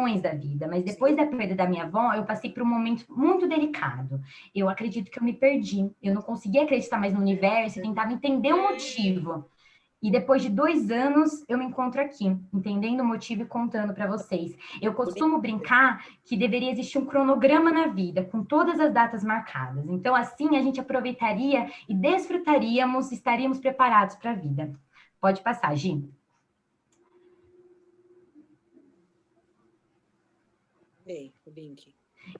situações da vida, mas depois da perda da minha avó, eu passei por um momento muito delicado. Eu acredito que eu me perdi, eu não conseguia acreditar mais no universo, eu tentava entender o motivo. E depois de 2 anos, eu me encontro aqui, entendendo o motivo e contando para vocês. Eu costumo brincar que deveria existir um cronograma na vida, com todas as datas marcadas. Então, assim, a gente aproveitaria e desfrutaríamos, estaríamos preparados para a vida. Pode passar, Gi. Bem, o link.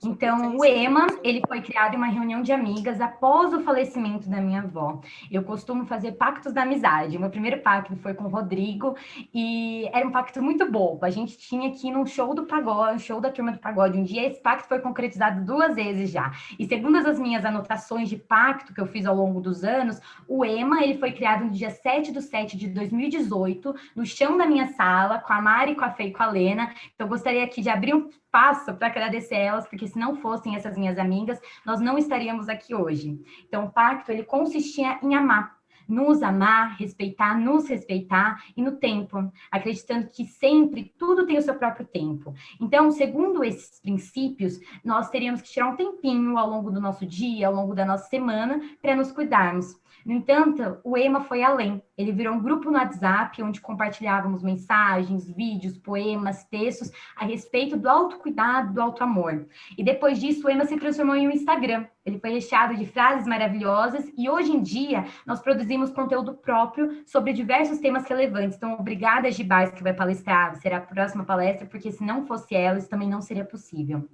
Então, o EMA, ele foi criado em uma reunião de amigas após o falecimento da minha avó. Eu costumo fazer pactos da amizade. O meu primeiro pacto foi com o Rodrigo e era um pacto muito bobo. A gente tinha que ir num show do pagode, um show da turma do pagode. Um dia esse pacto foi concretizado 2 vezes já. E segundo as minhas anotações de pacto que eu fiz ao longo dos anos, o EMA, ele foi criado no dia 7/7/2018, no chão da minha sala, com a Mari, com a Fê e com a Lena. Então, eu gostaria aqui de abrir um passo para agradecer elas, porque se não fossem essas minhas amigas, nós não estaríamos aqui hoje. Então, o pacto, ele consistia em amar, nos amar, respeitar, nos respeitar e no tempo, acreditando que sempre tudo tem o seu próprio tempo. Então, segundo esses princípios, nós teríamos que tirar um tempinho ao longo do nosso dia, ao longo da nossa semana, para nos cuidarmos. No entanto, o EMA foi além. Ele virou um grupo no WhatsApp, onde compartilhávamos mensagens, vídeos, poemas, textos a respeito do autocuidado, do autoamor. E depois disso, o EMA se transformou em um Instagram. Ele foi recheado de frases maravilhosas e hoje em dia nós produzimos conteúdo próprio sobre diversos temas relevantes. Então, obrigada, Gibais, que vai palestrar, será a próxima palestra, porque se não fosse ela, isso também não seria possível.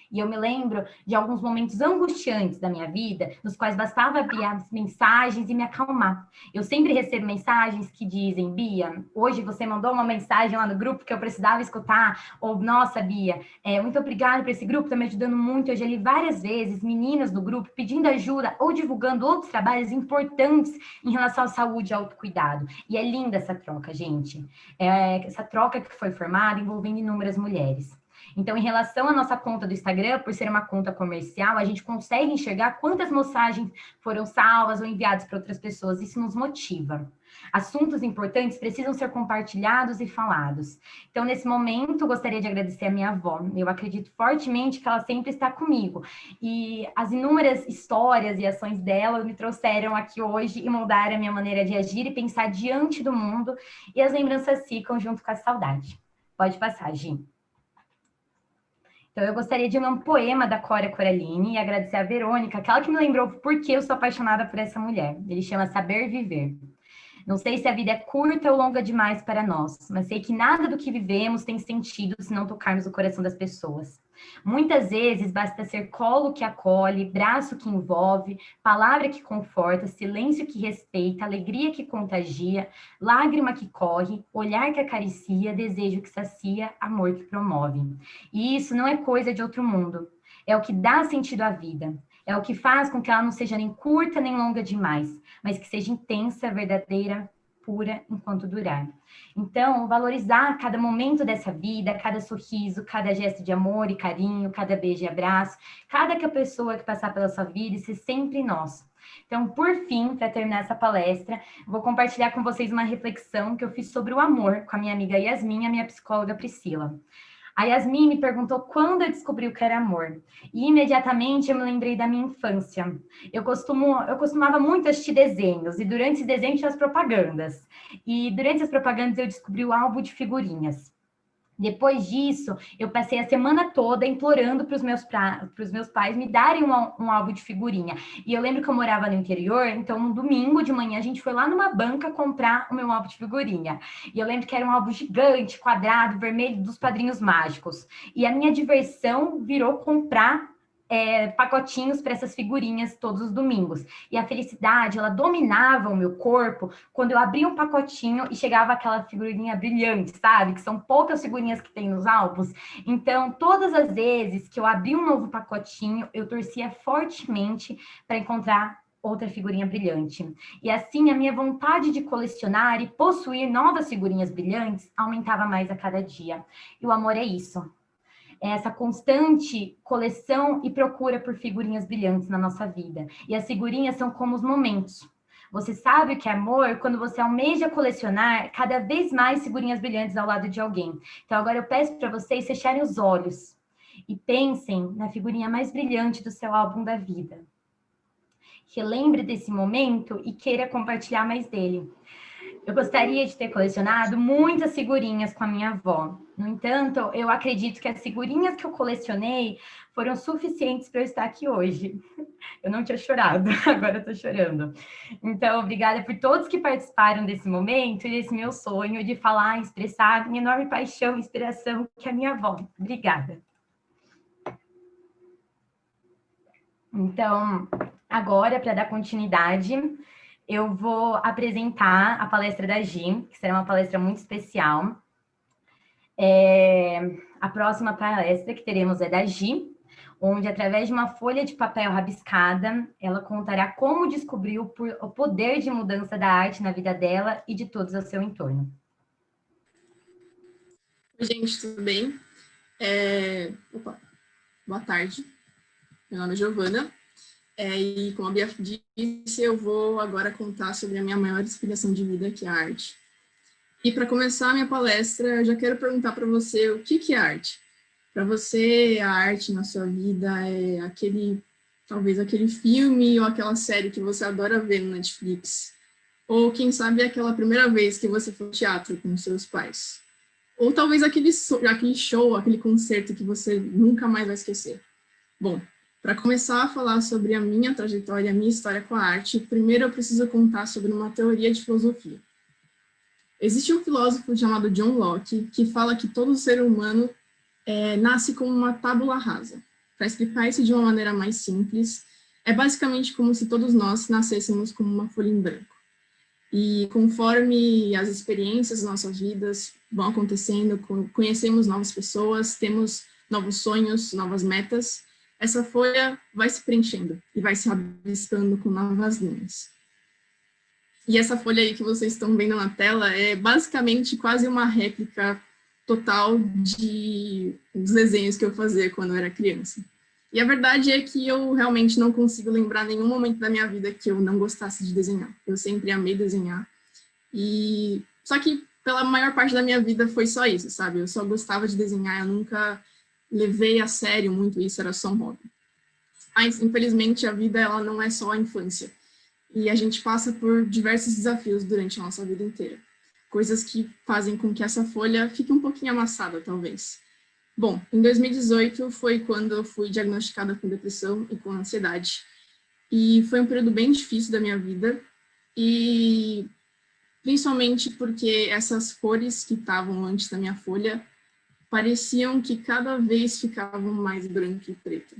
E eu me lembro de alguns momentos angustiantes da minha vida, nos quais bastava abrir as mensagens e me acalmar. Eu sempre recebo mensagens que dizem: Bia, hoje você mandou uma mensagem lá no grupo que eu precisava escutar, ou nossa, Bia, muito obrigada por esse grupo, está me ajudando muito. Eu já li várias vezes meninas do grupo pedindo ajuda ou divulgando outros trabalhos importantes em relação à saúde e autocuidado. E é linda essa troca, gente. Essa troca que foi formada envolvendo inúmeras mulheres. Então, em relação à nossa conta do Instagram, por ser uma conta comercial, a gente consegue enxergar quantas mensagens foram salvas ou enviadas para outras pessoas. Isso nos motiva. Assuntos importantes precisam ser compartilhados e falados. Então, nesse momento, gostaria de agradecer a minha avó. Eu acredito fortemente que ela sempre está comigo. E as inúmeras histórias e ações dela me trouxeram aqui hoje e moldaram a minha maneira de agir e pensar diante do mundo. E as lembranças ficam junto com a saudade. Pode passar, Gi. Então, eu gostaria de ler um poema da Cora Coralini e agradecer a Verônica, aquela que me lembrou por que eu sou apaixonada por essa mulher. Ele chama Saber Viver. Não sei se a vida é curta ou longa demais para nós, mas sei que nada do que vivemos tem sentido se não tocarmos o coração das pessoas. Muitas vezes basta ser colo que acolhe, braço que envolve, palavra que conforta, silêncio que respeita, alegria que contagia, lágrima que corre, olhar que acaricia, desejo que sacia, amor que promove. E isso não é coisa de outro mundo. É o que dá sentido à vida. É o que faz com que ela não seja nem curta nem longa demais, mas que seja intensa, verdadeira, pura enquanto durar. Então, valorizar cada momento dessa vida, cada sorriso, cada gesto de amor e carinho, cada beijo e abraço, cada pessoa que passar pela sua vida e ser sempre nós. Então, por fim, para terminar essa palestra, vou compartilhar com vocês uma reflexão que eu fiz sobre o amor com a minha amiga Yasmin e a minha psicóloga Priscila. A Yasmin me perguntou quando eu descobri o que era amor. E imediatamente eu me lembrei da minha infância. Eu costumava muito assistir desenhos, e durante esses desenhos tinha as propagandas. E durante as propagandas eu descobri o álbum de figurinhas. Depois disso, eu passei a semana toda implorando para os meus pais me darem um álbum de figurinha. E eu lembro que eu morava no interior, então no domingo de manhã a gente foi lá numa banca comprar o meu álbum de figurinha. E eu lembro que era um álbum gigante, quadrado, vermelho, dos Padrinhos Mágicos. E a minha diversão virou comprar pacotinhos para essas figurinhas todos os domingos. E a felicidade, ela dominava o meu corpo quando eu abria um pacotinho e chegava aquela figurinha brilhante, sabe? Que são poucas figurinhas que tem nos álbuns. Então, todas as vezes que eu abria um novo pacotinho, eu torcia fortemente para encontrar outra figurinha brilhante. E assim, a minha vontade de colecionar e possuir novas figurinhas brilhantes aumentava mais a cada dia. E o amor é isso. Essa constante coleção e procura por figurinhas brilhantes na nossa vida. E as figurinhas são como os momentos. Você sabe o que é amor quando você almeja colecionar cada vez mais figurinhas brilhantes ao lado de alguém. Então, agora eu peço para vocês fecharem os olhos e pensem na figurinha mais brilhante do seu álbum da vida. Relembre desse momento e queira compartilhar mais dele. Eu gostaria de ter colecionado muitas figurinhas com a minha avó. No entanto, eu acredito que as figurinhas que eu colecionei foram suficientes para eu estar aqui hoje. Eu não tinha chorado, agora eu tô chorando. Então, obrigada por todos que participaram desse momento e desse meu sonho de falar, expressar minha enorme paixão e inspiração, que é a minha avó. Obrigada. Então, agora, para dar continuidade, eu vou apresentar a palestra da Gi, que será uma palestra muito especial. A próxima palestra que teremos é da Gi, onde, através de uma folha de papel rabiscada, ela contará como descobriu o poder de mudança da arte na vida dela e de todos ao seu entorno. Oi, gente, tudo bem? Boa tarde. Meu nome é Giovana. E como a Bia disse, eu vou agora contar sobre a minha maior inspiração de vida, que é a arte. E para começar a minha palestra, eu já quero perguntar para você o que é arte. Para você, a arte na sua vida é talvez aquele filme ou aquela série que você adora ver no Netflix. Ou, quem sabe, aquela primeira vez que você foi ao teatro com seus pais. Ou talvez aquele show, aquele concerto que você nunca mais vai esquecer. Bom, para começar a falar sobre a minha trajetória, a minha história com a arte, primeiro eu preciso contar sobre uma teoria de filosofia. Existe um filósofo chamado John Locke que fala que todo ser humano nasce como uma tábula rasa. Para explicar isso de uma maneira mais simples, é basicamente como se todos nós nascêssemos como uma folha em branco. E conforme as experiências das nossas vidas vão acontecendo, conhecemos novas pessoas, temos novos sonhos, novas metas, essa folha vai se preenchendo e vai se rabiscando com novas linhas. E essa folha aí que vocês estão vendo na tela é basicamente quase uma réplica total dos desenhos que eu fazia quando eu era criança. E a verdade é que eu realmente não consigo lembrar nenhum momento da minha vida que eu não gostasse de desenhar. Eu sempre amei desenhar. Só que pela maior parte da minha vida foi só isso, sabe? Eu só gostava de desenhar, eu nunca levei a sério muito isso, era só um hobby. Mas, infelizmente, a vida ela não é só a infância. E a gente passa por diversos desafios durante a nossa vida inteira. Coisas que fazem com que essa folha fique um pouquinho amassada, talvez. Bom, em 2018 foi quando eu fui diagnosticada com depressão e com ansiedade. E foi um período bem difícil da minha vida. E principalmente porque essas cores que estavam antes da minha folha pareciam que cada vez ficavam mais branca e preta.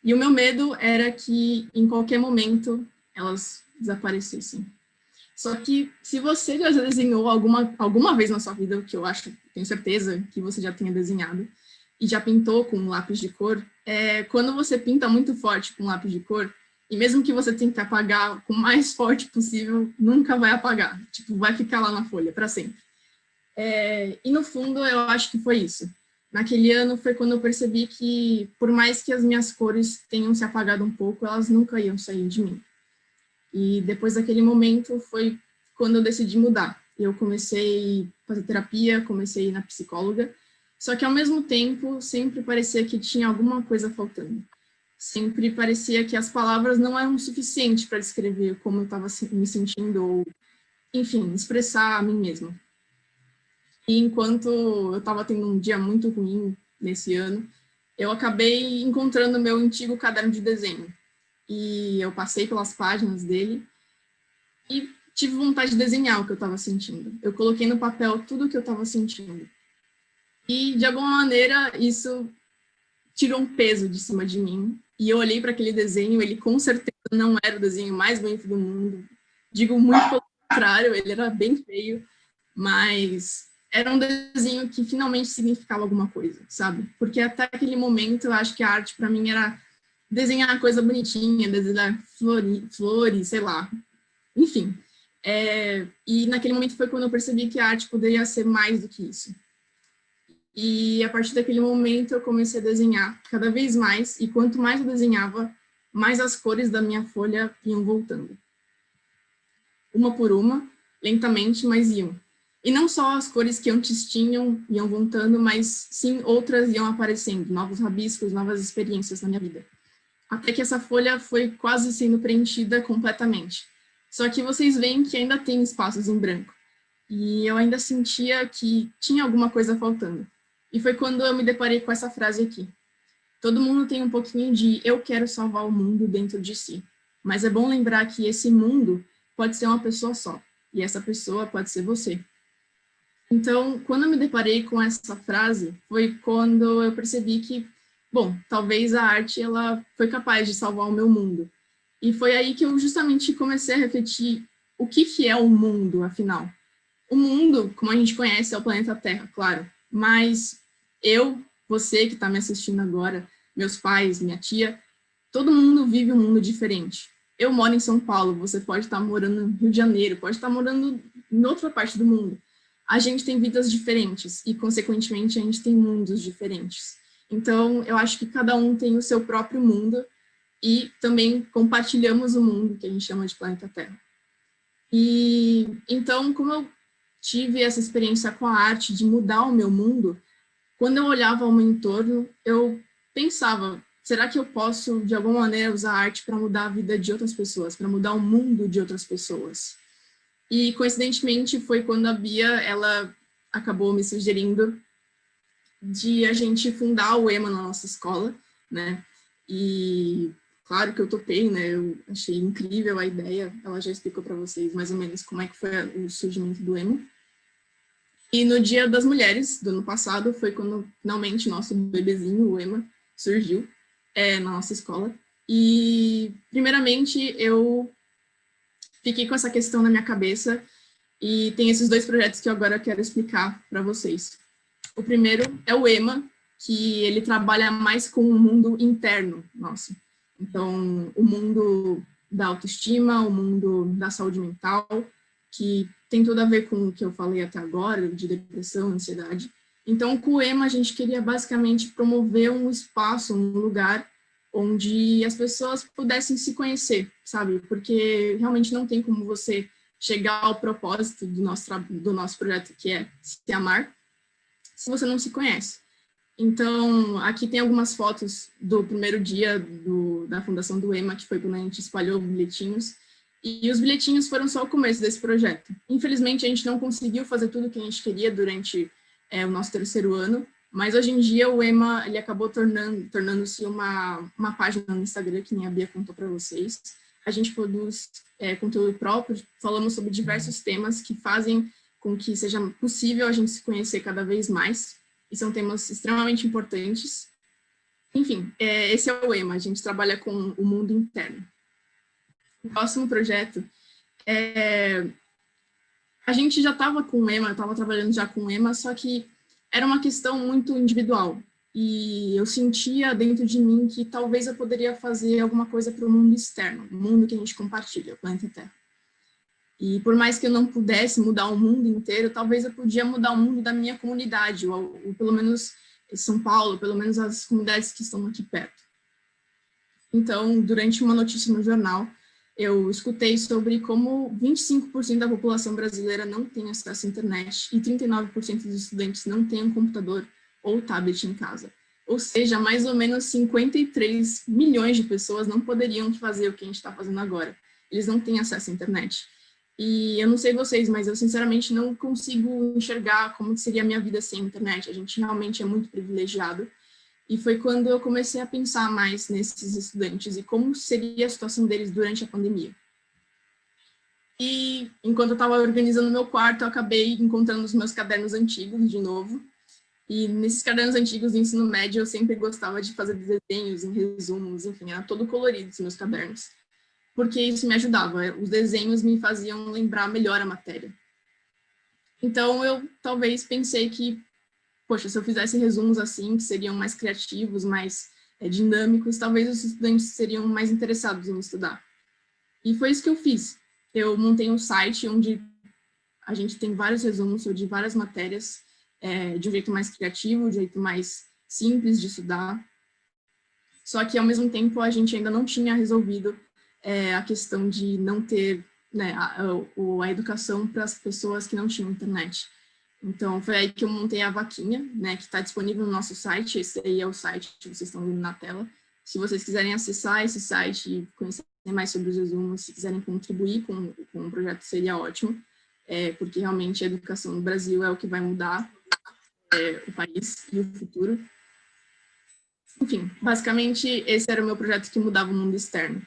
E o meu medo era que, em qualquer momento, elas desaparecessem. Só que, se você já desenhou alguma vez na sua vida, o que eu acho, tenho certeza que você já tenha desenhado, e já pintou com um lápis de cor, quando você pinta muito forte com um lápis de cor, e mesmo que você tente apagar com o mais forte possível, nunca vai apagar. Tipo, vai ficar lá na folha, para sempre. E no fundo, eu acho que foi isso. Naquele ano foi quando eu percebi que, por mais que as minhas cores tenham se apagado um pouco, elas nunca iam sair de mim. E depois daquele momento foi quando eu decidi mudar. Eu comecei a fazer terapia, comecei a ir na psicóloga, só que ao mesmo tempo sempre parecia que tinha alguma coisa faltando. Sempre parecia que as palavras não eram suficientes para descrever como eu estava me sentindo ou, enfim, expressar a mim mesma. E enquanto eu estava tendo um dia muito ruim nesse ano, eu acabei encontrando meu antigo caderno de desenho. E eu passei pelas páginas dele e tive vontade de desenhar o que eu estava sentindo. Eu coloquei no papel tudo o que eu estava sentindo. E, de alguma maneira, isso tirou um peso de cima de mim. E eu olhei para aquele desenho, ele com certeza não era o desenho mais bonito do mundo. Digo muito pelo contrário, ele era bem feio, mas era um desenho que finalmente significava alguma coisa, sabe? Porque até aquele momento eu acho que a arte para mim era desenhar coisa bonitinha, desenhar flores, sei lá. Enfim. E naquele momento foi quando eu percebi que a arte poderia ser mais do que isso. E a partir daquele momento eu comecei a desenhar cada vez mais, e quanto mais eu desenhava, mais as cores da minha folha iam voltando. uma por uma, lentamente, mas iam. E não só as cores que antes tinham iam voltando, mas sim outras iam aparecendo, novos rabiscos, novas experiências na minha vida. Até que essa folha foi quase sendo preenchida completamente. Só que vocês veem que ainda tem espaços em branco. E eu ainda sentia que tinha alguma coisa faltando. E foi quando eu me deparei com essa frase aqui. Todo mundo tem um pouquinho de eu quero salvar o mundo dentro de si. Mas é bom lembrar que esse mundo pode ser uma pessoa só. E essa pessoa pode ser você. Então, quando eu me deparei com essa frase, foi quando eu percebi que, bom, talvez a arte ela foi capaz de salvar o meu mundo. E foi aí que eu justamente comecei a refletir o que é o mundo, afinal. O mundo, como a gente conhece, é o planeta Terra, claro. Mas eu, você que está me assistindo agora, meus pais, minha tia, todo mundo vive um mundo diferente. Eu moro em São Paulo, você pode estar morando no Rio de Janeiro, pode estar morando em outra parte do mundo. A gente tem vidas diferentes e, consequentemente, a gente tem mundos diferentes. Então, eu acho que cada um tem o seu próprio mundo e também compartilhamos o mundo que a gente chama de planeta Terra. E, então, como eu tive essa experiência com a arte de mudar o meu mundo, quando eu olhava ao meu entorno, eu pensava, será que eu posso, de alguma maneira, usar a arte para mudar a vida de outras pessoas, para mudar o mundo de outras pessoas? E, coincidentemente, foi quando a Bia, ela acabou me sugerindo de a gente fundar o EMA na nossa escola, né? E, claro que eu topei, né? Eu achei incrível a ideia. Ela já explicou para vocês mais ou menos como é que foi o surgimento do EMA. E no Dia das Mulheres, do ano passado, foi quando, finalmente, nosso bebezinho, o EMA, surgiu na nossa escola. E, primeiramente, eu fiquei com essa questão na minha cabeça e tem esses dois projetos que eu agora quero explicar para vocês. O primeiro é o EMA, que ele trabalha mais com o mundo interno nosso. Então, o mundo da autoestima, o mundo da saúde mental, que tem tudo a ver com o que eu falei até agora, de depressão, ansiedade. Então, com o EMA, a gente queria basicamente promover um espaço, um lugar onde as pessoas pudessem se conhecer, sabe? Porque realmente não tem como você chegar ao propósito do nosso projeto, que é se amar, se você não se conhece. Então, aqui tem algumas fotos do primeiro dia da fundação do EMA, que foi quando a gente espalhou bilhetinhos, e os bilhetinhos foram só o começo desse projeto. Infelizmente, a gente não conseguiu fazer tudo o que a gente queria durante o nosso terceiro ano, mas hoje em dia o EMA ele acabou tornando-se uma página no Instagram, que nem a Bia contou para vocês. A gente produz conteúdo próprio, falamos sobre diversos temas que fazem com que seja possível a gente se conhecer cada vez mais, e são temas extremamente importantes. Enfim, esse é o EMA, a gente trabalha com o mundo interno. O próximo projeto, a gente já estava com o EMA, eu estava trabalhando já com o EMA, só que era uma questão muito individual, e eu sentia dentro de mim que talvez eu poderia fazer alguma coisa para o mundo externo, o mundo que a gente compartilha, o planeta Terra. E por mais que eu não pudesse mudar o mundo inteiro, talvez eu podia mudar o mundo da minha comunidade, ou pelo menos São Paulo, pelo menos as comunidades que estão aqui perto. Então, durante uma notícia no jornal, eu escutei sobre como 25% da população brasileira não tem acesso à internet e 39% dos estudantes não têm um computador ou tablet em casa. Ou seja, mais ou menos 53 milhões de pessoas não poderiam fazer o que a gente está fazendo agora. Eles não têm acesso à internet. E eu não sei vocês, mas eu sinceramente não consigo enxergar como seria a minha vida sem internet. A gente realmente é muito privilegiado. E foi quando eu comecei a pensar mais nesses estudantes e como seria a situação deles durante a pandemia. E enquanto eu estava organizando meu quarto, eu acabei encontrando os meus cadernos antigos de novo. E nesses cadernos antigos do ensino médio, eu sempre gostava de fazer desenhos, em resumos, enfim, era todo colorido os meus cadernos. Porque isso me ajudava, os desenhos me faziam lembrar melhor a matéria. Então, eu talvez pensei que, poxa, se eu fizesse resumos assim, que seriam mais criativos, mais dinâmicos, talvez os estudantes seriam mais interessados em estudar. E foi isso que eu fiz. Eu montei um site onde a gente tem vários resumos sobre várias matérias, de um jeito mais criativo, de um jeito mais simples de estudar. Só que, ao mesmo tempo, a gente ainda não tinha resolvido a questão de não ter né, a educação para as pessoas que não tinham internet. Então, foi aí que eu montei a vaquinha, né, que está disponível no nosso site. Esse aí é o site que vocês estão vendo na tela. Se vocês quiserem acessar esse site e conhecer mais sobre os resumos, se quiserem contribuir com o projeto, seria ótimo, porque realmente a educação no Brasil é o que vai mudar o país e o futuro. Enfim, basicamente, esse era o meu projeto que mudava o mundo externo.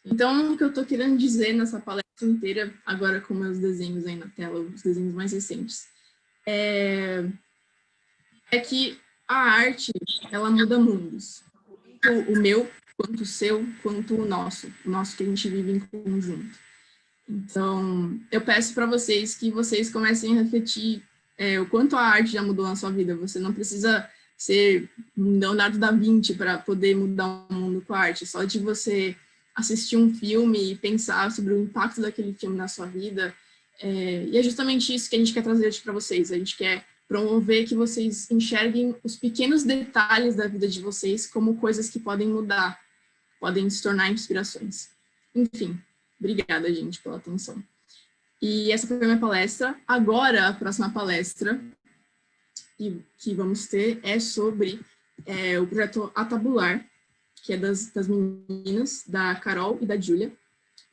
Então, o que eu estou querendo dizer nessa palestra inteira, agora com meus desenhos aí na tela, os desenhos mais recentes, é que a arte, ela muda mundos. Tanto o meu, quanto o seu, quanto o nosso que a gente vive em conjunto. Então, eu peço para vocês que vocês comecem a refletir o quanto a arte já mudou na sua vida. Você não precisa ser Leonardo da Vinci para poder mudar o mundo com a arte. Só de você assistir um filme e pensar sobre o impacto daquele filme na sua vida. E é justamente isso que a gente quer trazer para vocês. A gente quer promover que vocês enxerguem os pequenos detalhes da vida de vocês como coisas que podem mudar, podem se tornar inspirações. Enfim, obrigada, gente, pela atenção. E essa foi a minha palestra. Agora, a próxima palestra que vamos ter é sobre o projeto Atabular, que é das meninas, da Carol e da Júlia.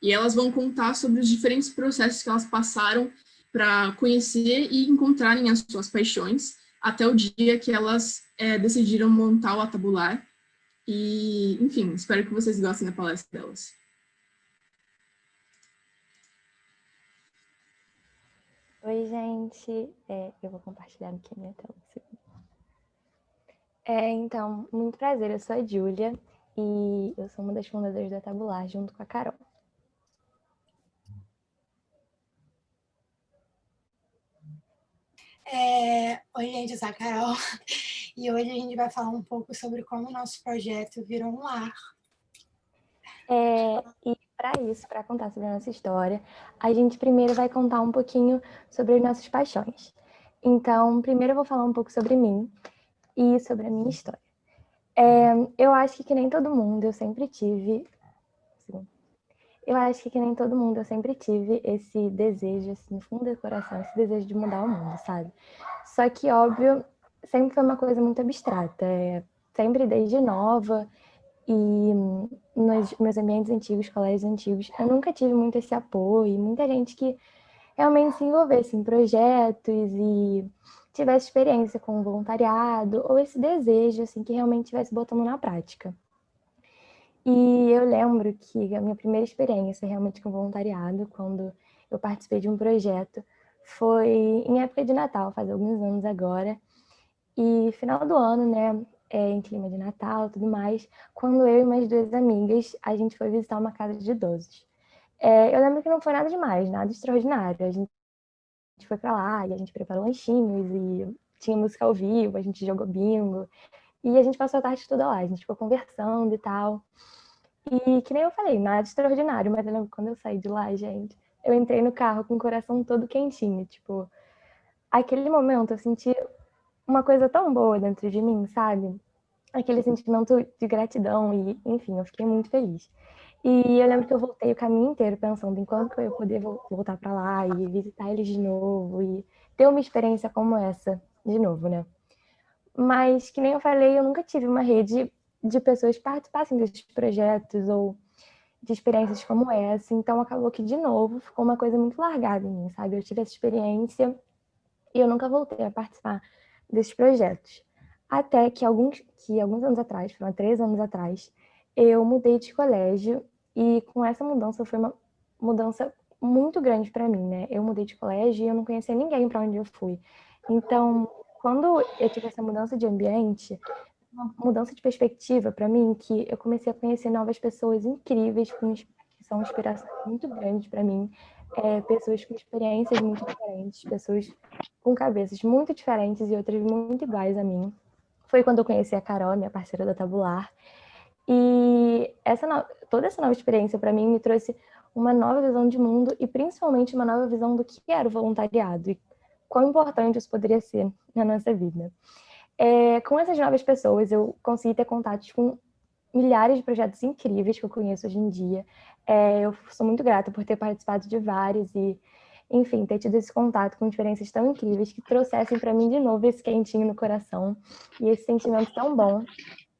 E elas vão contar sobre os diferentes processos que elas passaram para conhecer e encontrarem as suas paixões, até o dia que elas decidiram montar o Atabular. E, enfim, espero que vocês gostem da palestra delas. Oi, gente. Eu vou compartilhar aqui a minha tela. Então, muito prazer, eu sou a Júlia e eu sou uma das fundadoras da Tabular, junto com a Carol. Oi, gente, eu sou a Carol e hoje a gente vai falar um pouco sobre como o nosso projeto virou um lar. E para isso, para contar sobre a nossa história, a gente primeiro vai contar um pouquinho sobre as nossas paixões. Então, primeiro eu vou falar um pouco sobre mim e sobre a minha história. Eu acho que nem todo mundo, eu sempre tive... Eu acho que nem todo mundo, eu sempre tive esse desejo, assim, no fundo do coração, esse desejo de mudar o mundo, sabe? Só que, óbvio, sempre foi uma coisa muito abstrata. Sempre desde nova e nos meus ambientes antigos, colégios antigos, eu nunca tive muito esse apoio, muita gente que realmente se envolvesse em projetos e tivesse experiência com voluntariado, ou esse desejo, assim, que realmente estivesse botando na prática. E eu lembro que a minha primeira experiência realmente com voluntariado, quando eu participei de um projeto, foi em época de Natal, faz alguns anos agora. E final do ano, né, em clima de Natal e tudo mais, quando eu e mais duas amigas, a gente foi visitar uma casa de idosos. Eu lembro que não foi nada demais, nada extraordinário. A gente foi pra lá e a gente preparou lanchinhos e tinha música ao vivo, a gente jogou bingo. E a gente passou a tarde toda lá, a gente ficou conversando e tal. E que nem eu falei, nada extraordinário, mas eu lembro que quando eu saí de lá, gente, eu entrei no carro com o coração todo quentinho, tipo, aquele momento eu senti uma coisa tão boa dentro de mim, sabe? Aquele sentimento de gratidão e, enfim, eu fiquei muito feliz. E eu lembro que eu voltei o caminho inteiro pensando em quando que eu ia poder voltar para lá e visitar eles de novo e ter uma experiência como essa de novo, né? Mas, que nem eu falei, eu nunca tive uma rede de pessoas que participassem desses projetos ou de experiências como essa. Então, acabou que, de novo, ficou uma coisa muito largada em mim, sabe? Eu tive essa experiência e eu nunca voltei a participar desses projetos. Até que alguns anos atrás, foram 3 anos atrás, eu mudei de colégio e com essa mudança foi uma mudança muito grande para mim, né? Eu mudei de colégio e eu não conhecia ninguém para onde eu fui. Então, quando eu tive essa mudança de ambiente, uma mudança de perspectiva para mim, que eu comecei a conhecer novas pessoas incríveis, que são inspirações muito grandes para mim, pessoas com experiências muito diferentes, pessoas com cabeças muito diferentes e outras muito iguais a mim. Foi quando eu conheci a Carol, minha parceira da Tabular, e toda essa nova experiência para mim me trouxe uma nova visão de mundo e principalmente uma nova visão do que era o voluntariado e quão importante isso poderia ser na nossa vida. Com essas novas pessoas, eu consegui ter contatos com milhares de projetos incríveis que eu conheço hoje em dia. Eu sou muito grata por ter participado de vários e, enfim, ter tido esse contato com experiências tão incríveis que trouxessem para mim de novo esse quentinho no coração e esse sentimento tão bom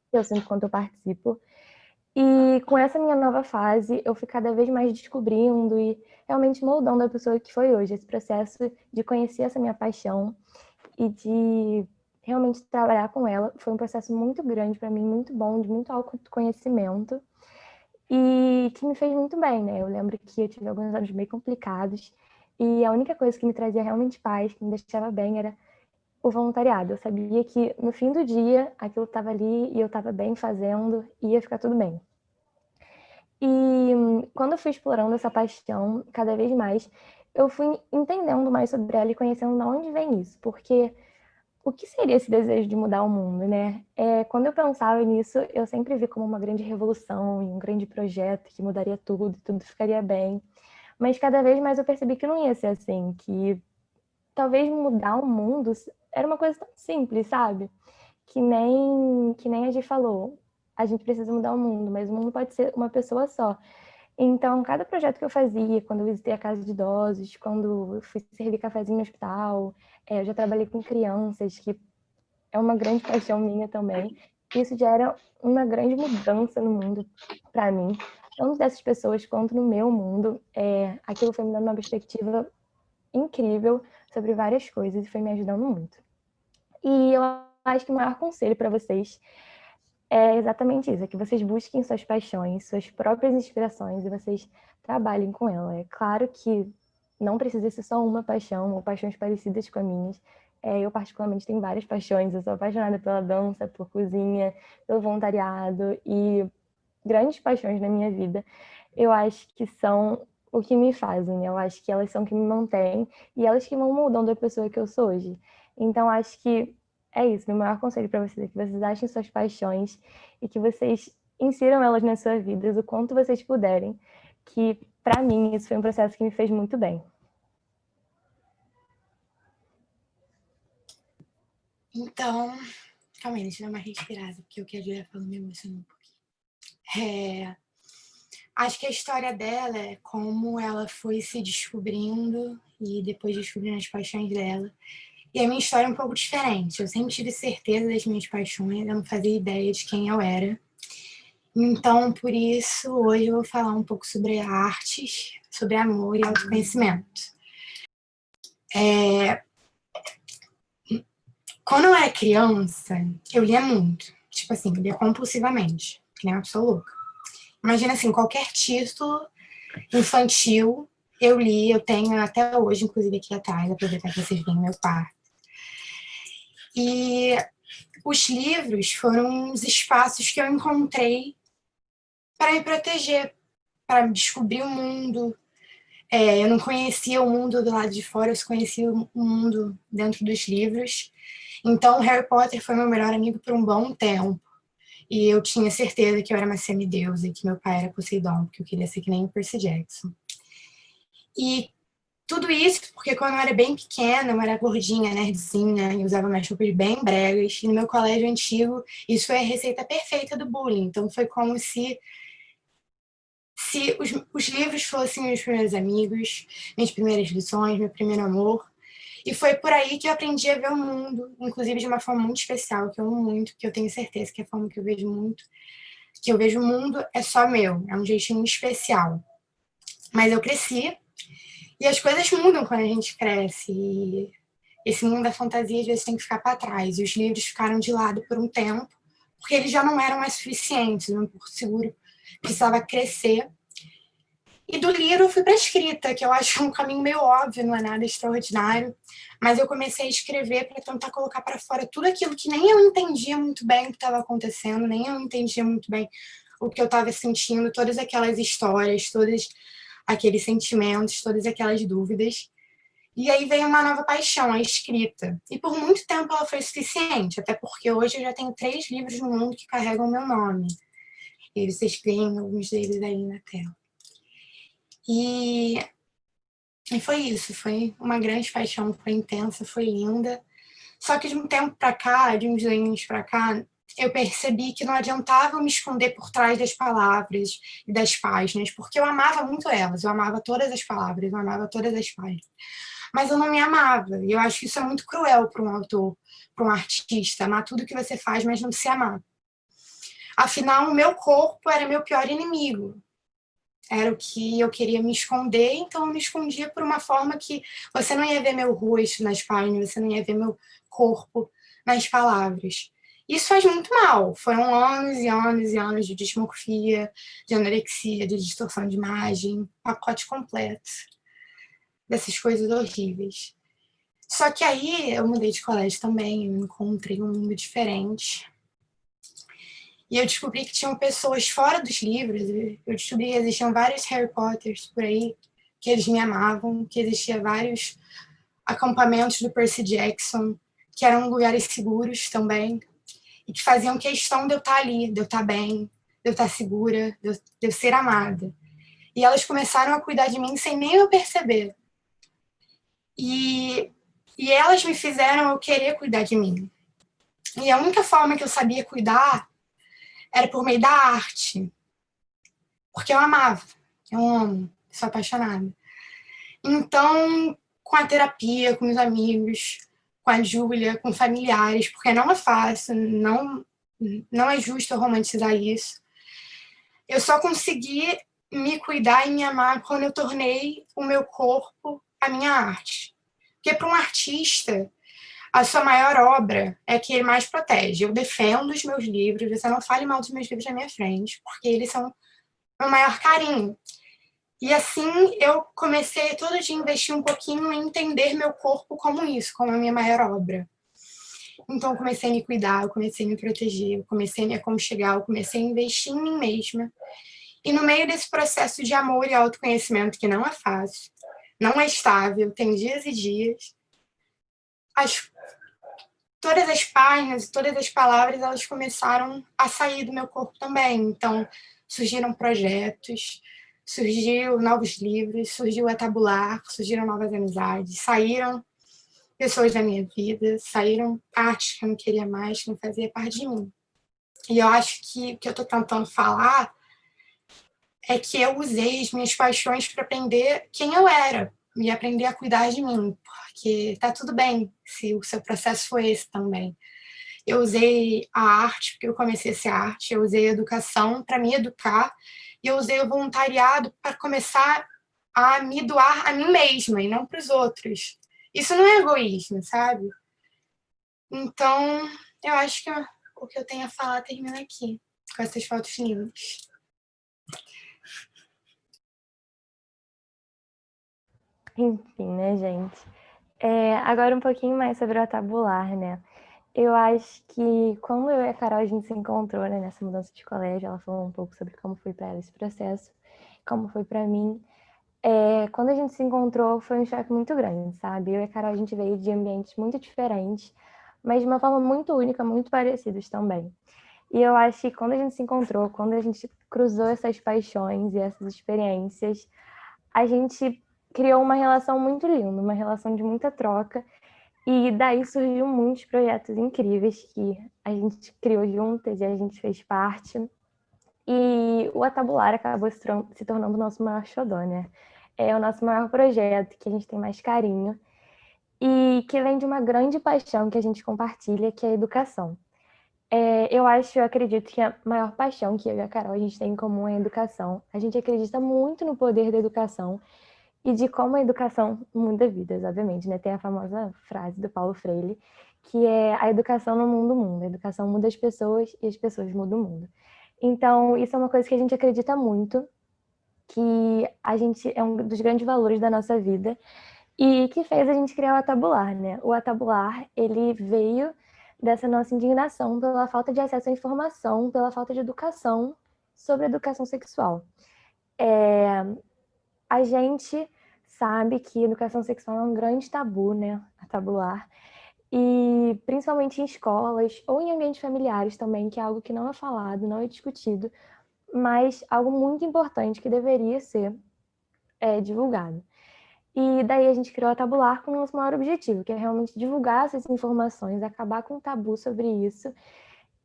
que eu sinto quando eu participo. E com essa minha nova fase, eu fui cada vez mais descobrindo e realmente moldando a pessoa que foi hoje. Esse processo de conhecer essa minha paixão e de realmente trabalhar com ela foi um processo muito grande para mim, muito bom, de muito autoconhecimento e que me fez muito bem, né? Eu lembro que eu tive alguns anos meio complicados e a única coisa que me trazia realmente paz, que me deixava bem, era o voluntariado. Eu sabia que no fim do dia aquilo estava ali e eu estava bem fazendo e ia ficar tudo bem. E quando eu fui explorando essa paixão cada vez mais, eu fui entendendo mais sobre ela e conhecendo de onde vem isso, porque o que seria esse desejo de mudar o mundo, né? Quando eu pensava nisso, eu sempre vi como uma grande revolução e um grande projeto que mudaria tudo, tudo ficaria bem. Mas cada vez mais eu percebi que não ia ser assim, que talvez mudar o mundo era uma coisa tão simples, sabe? Que nem a gente falou. A gente precisa mudar o mundo, mas o mundo pode ser uma pessoa só. Então, cada projeto que eu fazia, quando eu visitei a casa de idosos, quando eu fui servir cafezinho no hospital, eu já trabalhei com crianças, que é uma grande paixão minha também. Isso já era uma grande mudança no mundo para mim, tanto dessas pessoas quanto no meu mundo. Aquilo foi me dando uma perspectiva incrível sobre várias coisas e foi me ajudando muito. E eu acho que o maior conselho para vocês é exatamente isso, é que vocês busquem suas paixões, suas próprias inspirações e vocês trabalhem com ela. É claro que não precisa ser só uma paixão ou paixões parecidas com as minhas. Eu, particularmente, tenho várias paixões. Eu sou apaixonada pela dança, por cozinha, pelo voluntariado e grandes paixões na minha vida. Eu acho que são o que me fazem, eu acho que elas são o que me mantêm e elas que vão moldando a pessoa que eu sou hoje. Então, acho que é isso. Meu maior conselho para vocês é que vocês achem suas paixões e que vocês insiram elas nas suas vidas o quanto vocês puderem, que para mim isso foi um processo que me fez muito bem. Então, calma aí, deixa eu dar uma respirada, porque o que a Julia falou me emocionou um pouquinho. Acho que a história dela é como ela foi se descobrindo e depois descobrindo as paixões dela. E a minha história é um pouco diferente. Eu sempre tive certeza das minhas paixões, eu não fazia ideia de quem eu era. Então, por isso, hoje eu vou falar um pouco sobre artes, sobre amor e autoconhecimento. Quando eu era criança, eu lia muito. Tipo assim, eu lia compulsivamente, que nem uma pessoa louca. Imagina assim, qualquer título infantil eu li, eu tenho até hoje, inclusive aqui atrás, aproveitar que vocês veem no meu quarto. E os livros foram os espaços que eu encontrei para me proteger, para descobrir o mundo. Eu não conhecia o mundo do lado de fora, eu só conhecia o mundo dentro dos livros. Então, Harry Potter foi meu melhor amigo por um bom tempo. E eu tinha certeza que eu era uma semideusa e que meu pai era Poseidon, porque eu queria ser que nem o Percy Jackson. E tudo isso porque quando eu era bem pequena, eu era gordinha, nerdzinha, e usava umas roupas bem bregas. E no meu colégio antigo, isso foi a receita perfeita do bullying. Então foi como se os livros fossem meus primeiros amigos, minhas primeiras lições, meu primeiro amor. E foi por aí que eu aprendi a ver o mundo, inclusive de uma forma muito especial, que eu amo muito, que eu tenho certeza que é a forma que eu vejo muito, que eu vejo o mundo é só meu, é um jeitinho especial. Mas eu cresci e as coisas mudam quando a gente cresce. E esse mundo da fantasia às vezes tem que ficar para trás. E os livros ficaram de lado por um tempo, porque eles já não eram mais suficientes. O Porto Seguro precisava crescer. E do livro eu fui para a escrita, que eu acho um caminho meio óbvio, não é nada extraordinário. Mas eu comecei a escrever para tentar colocar para fora tudo aquilo que nem eu entendia muito bem o que estava acontecendo, nem eu entendia muito bem o que eu estava sentindo, todas aquelas histórias, todos aqueles sentimentos, todas aquelas dúvidas. E aí veio uma nova paixão, a escrita. E por muito tempo ela foi suficiente, até porque hoje eu já tenho 3 livros no mundo que carregam o meu nome. E vocês veem alguns deles aí na tela. E foi isso, foi uma grande paixão, foi intensa, foi linda. Só que de um tempo para cá, de uns anos para cá, eu percebi que não adiantava eu me esconder por trás das palavras e das páginas, porque eu amava muito elas, eu amava todas as palavras, eu amava todas as páginas. Mas eu não me amava, e eu acho que isso é muito cruel para um autor, para um artista, amar tudo que você faz, mas não se amar. Afinal, o meu corpo era meu pior inimigo. Era o que eu queria me esconder, então eu me escondia por uma forma que você não ia ver meu rosto nas páginas, você não ia ver meu corpo nas palavras. Isso faz muito mal. Foram anos e anos e anos de dismorfia, de anorexia, de distorção de imagem, pacote completo dessas coisas horríveis. Só que aí eu mudei de colégio também, eu encontrei um mundo diferente. E eu descobri que tinham pessoas fora dos livros, eu descobri que existiam vários Harry Potters por aí, que eles me amavam, que existiam vários acampamentos do Percy Jackson, que eram lugares seguros também, e que faziam questão de eu estar ali, de eu estar bem, de eu estar segura, de eu ser amada. E elas começaram a cuidar de mim sem nem eu perceber. E elas me fizeram eu querer cuidar de mim. E a única forma que eu sabia cuidar era por meio da arte. Porque eu amava, eu amo, sou apaixonada. Então, com a terapia, com os amigos, com a Júlia, com familiares, porque não é fácil, não é justo eu romantizar isso. Eu só consegui me cuidar e me amar quando eu tornei o meu corpo a minha arte. Porque para um artista, a sua maior obra é que ele mais protege. Eu defendo os meus livros, você não fale mal dos meus livros na minha frente, porque eles são meu maior carinho. E assim eu comecei todo dia a investir um pouquinho em entender meu corpo como isso, como a minha maior obra. Então eu comecei a me cuidar, eu comecei a me proteger, eu comecei a me aconchegar, eu comecei a investir em mim mesma. E no meio desse processo de amor e autoconhecimento, que não é fácil, não é estável, tem dias e dias, todas as páginas, todas as palavras, elas começaram a sair do meu corpo também. Então, surgiram projetos, surgiu novos livros, surgiu o Tabular, surgiram novas amizades, saíram pessoas da minha vida, saíram partes que eu não queria mais, que não fazia parte de mim. E eu acho que o que eu estou tentando falar é que eu usei as minhas paixões para aprender quem eu era e aprender a cuidar de mim, porque tá tudo bem se o seu processo foi esse também. Eu usei a arte, porque eu comecei a ser arte, eu usei a educação para me educar, e eu usei o voluntariado para começar a me doar a mim mesma e não para os outros. Isso não é egoísmo, sabe? Então, eu acho que o que eu tenho a falar termina aqui, com essas fotos lindas. Enfim, né, gente? Agora um pouquinho mais sobre o Tabular, né? Eu acho que quando eu e a Carol a gente se encontrou, né, nessa mudança de colégio, ela falou um pouco sobre como foi para ela esse processo, como foi para mim. Quando a gente se encontrou, foi um choque muito grande, sabe? Eu e a Carol, a gente veio de ambientes muito diferentes, mas de uma forma muito única, muito parecidos também. E eu acho que quando a gente se encontrou, quando a gente cruzou essas paixões e essas experiências, a gente criou uma relação muito linda, uma relação de muita troca. E daí surgiu muitos projetos incríveis que a gente criou juntas e a gente fez parte. E o Atabular acabou se tornando o nosso maior xodó, né? É o nosso maior projeto, que a gente tem mais carinho e que vem de uma grande paixão que a gente compartilha, que é a educação. Eu acredito que a maior paixão que eu e a Carol a gente tem em comum é a educação. A gente acredita muito no poder da educação e de como a educação muda vidas, obviamente, né? Tem a famosa frase do Paulo Freire, que é a educação não muda o mundo, a educação muda as pessoas e as pessoas mudam o mundo. Então, isso é uma coisa que a gente acredita muito, que a gente é um dos grandes valores da nossa vida e que fez a gente criar o Atabular, né? O Atabular, ele veio dessa nossa indignação pela falta de acesso à informação, pela falta de educação sobre educação sexual. A gente sabe que educação sexual é um grande tabu, né? A tabular. E principalmente em escolas ou em ambientes familiares também, que é algo que não é falado, não é discutido, mas algo muito importante que deveria ser divulgado. E daí a gente criou a Tabular com o nosso maior objetivo, que é realmente divulgar essas informações, acabar com o tabu sobre isso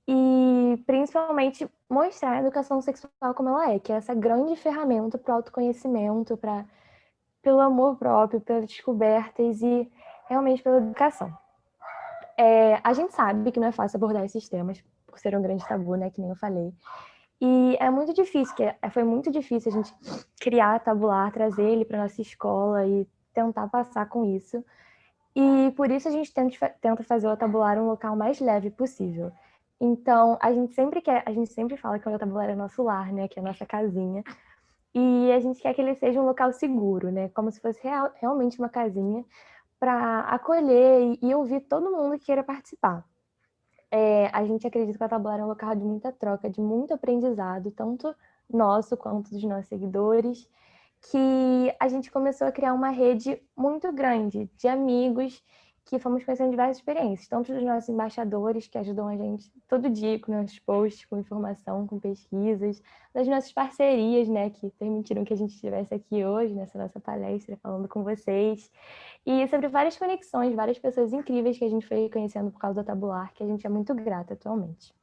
e principalmente mostrar a educação sexual como ela é, que é essa grande ferramenta para o autoconhecimento, pelo amor próprio, pelas descobertas e realmente pela educação. A gente sabe que não é fácil abordar esses temas, por ser um grande tabu, né, que nem eu falei. E é muito difícil, foi muito difícil a gente criar Tabular, trazer ele para nossa escola e tentar passar com isso. E por isso a gente tenta fazer o Tabular um local mais leve possível. Então, a gente sempre fala que o Tabular é nosso lar, né, que é a nossa casinha. E a gente quer que ele seja um local seguro, né, como se fosse realmente uma casinha para acolher e ouvir todo mundo que queira participar. A gente acredita que o Tabular é um local de muita troca, de muito aprendizado, tanto nosso quanto dos nossos seguidores, que a gente começou a criar uma rede muito grande de amigos que fomos conhecendo diversas experiências, tanto dos nossos embaixadores, que ajudam a gente todo dia com nossos posts, com informação, com pesquisas, das nossas parcerias, né, que permitiram que a gente estivesse aqui hoje, nessa nossa palestra, falando com vocês, e sobre várias conexões, várias pessoas incríveis que a gente foi conhecendo por causa do Tabular, que a gente é muito grata atualmente.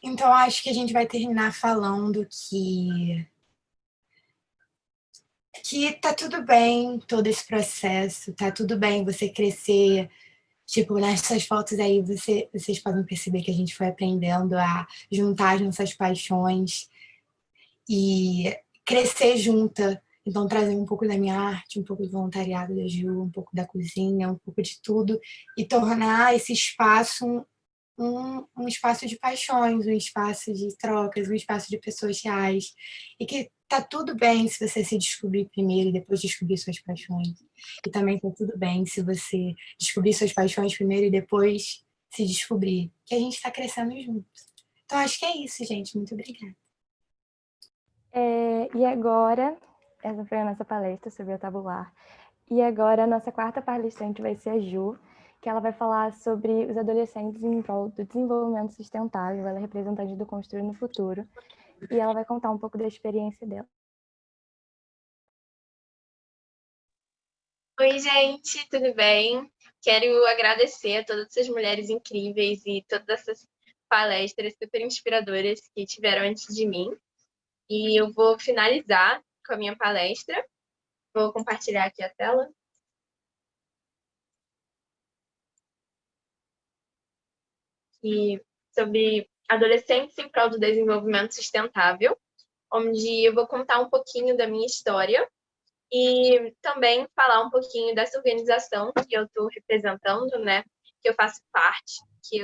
Então, acho que a gente vai terminar falando que tá tudo bem todo esse processo, tá tudo bem você crescer. Tipo, nessas fotos aí, vocês podem perceber que a gente foi aprendendo a juntar as nossas paixões e crescer junta. Então, trazer um pouco da minha arte, um pouco do voluntariado da Ju, um pouco da cozinha, um pouco de tudo, e tornar esse espaço um espaço de paixões, um espaço de trocas, um espaço de pessoas reais. E que tá tudo bem se você se descobrir primeiro e depois descobrir suas paixões. E também tá tudo bem se você descobrir suas paixões primeiro e depois se descobrir. Que a gente está crescendo junto. Então, acho que é isso, gente. Muito obrigada. E agora, essa foi a nossa palestra sobre o Tabular. E agora a nossa quarta palestrante vai ser a Ju, que ela vai falar sobre os adolescentes em prol do desenvolvimento sustentável. Ela é representante do Construir no Futuro. E ela vai contar um pouco da experiência dela. Oi, gente, tudo bem? Quero agradecer a todas essas mulheres incríveis e todas essas palestras super inspiradoras que tiveram antes de mim. E eu vou finalizar com a minha palestra. Vou compartilhar aqui a tela. Sobre adolescentes em prol do desenvolvimento sustentável, onde eu vou contar um pouquinho da minha história e também falar um pouquinho dessa organização que eu estou representando, né? Que eu faço parte, que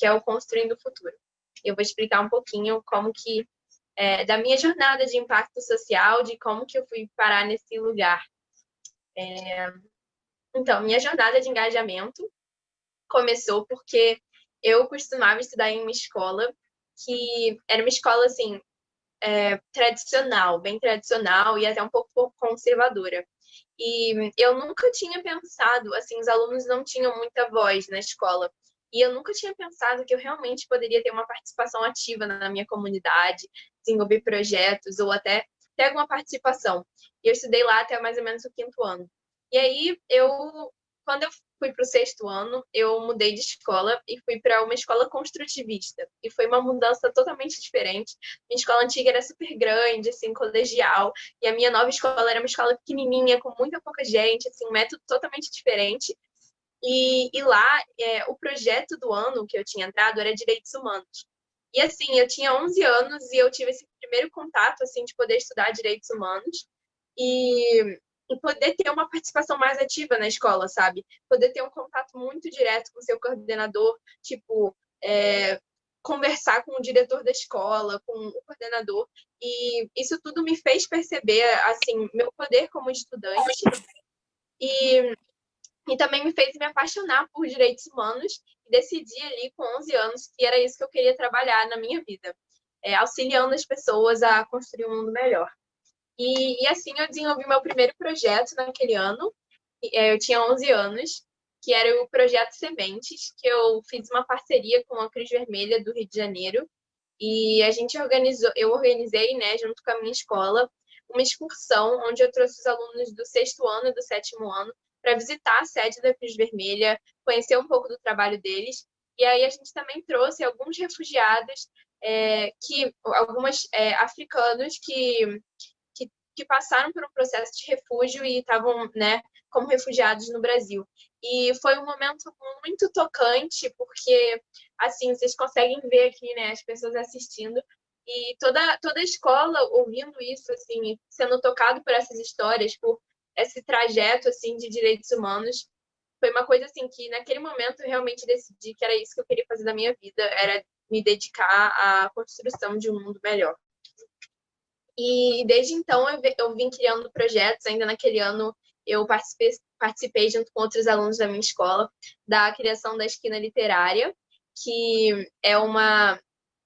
é o Construindo o Futuro. Eu vou explicar um pouquinho como que da minha jornada de impacto social, de como que eu fui parar nesse lugar. Então, minha jornada de engajamento começou porque eu costumava estudar em uma escola que era uma escola assim tradicional, bem tradicional e até um pouco conservadora. E eu nunca tinha pensado, assim, os alunos não tinham muita voz na escola. E eu nunca tinha pensado que eu realmente poderia ter uma participação ativa na minha comunidade, desenvolver projetos ou até ter alguma participação. E eu estudei lá até mais ou menos o 5º ano. E aí, quando eu fui para o 6º ano, eu mudei de escola e fui para uma escola construtivista. E foi uma mudança totalmente diferente. Minha escola antiga era super grande, assim, colegial. E a minha nova escola era uma escola pequenininha, com muita pouca gente, assim, um método totalmente diferente. E lá, o projeto do ano que eu tinha entrado era Direitos Humanos. E, assim, eu tinha 11 anos e eu tive esse primeiro contato, assim, de poder estudar Direitos Humanos. E poder ter uma participação mais ativa na escola, sabe? Poder ter um contato muito direto com o seu coordenador, tipo, conversar com o diretor da escola, com o coordenador. E isso tudo me fez perceber, assim, meu poder como estudante e também me fez me apaixonar por direitos humanos e decidi ali com 11 anos que era isso que eu queria trabalhar na minha vida, auxiliando as pessoas a construir um mundo melhor. E assim eu desenvolvi meu primeiro projeto naquele ano. Eu tinha 11 anos, que era o Projeto Sementes, que eu fiz uma parceria com a Cruz Vermelha do Rio de Janeiro. E eu organizei, né, junto com a minha escola, uma excursão onde eu trouxe os alunos do 6º ano e do 7º ano para visitar a sede da Cruz Vermelha, conhecer um pouco do trabalho deles E aí a gente também trouxe alguns refugiados, africanos que passaram por um processo de refúgio e estavam, né, como refugiados no Brasil. E foi um momento muito tocante, porque, assim, vocês conseguem ver aqui, né, as pessoas assistindo, e toda a escola ouvindo isso, assim, sendo tocado por essas histórias, por esse trajeto, assim, de direitos humanos. Foi uma coisa, assim, que naquele momento eu realmente decidi que era isso que eu queria fazer da minha vida, era me dedicar à construção de um mundo melhor. E desde então eu vim criando projetos. Ainda naquele ano eu participei junto com outros alunos da minha escola da criação da Esquina Literária, que é uma...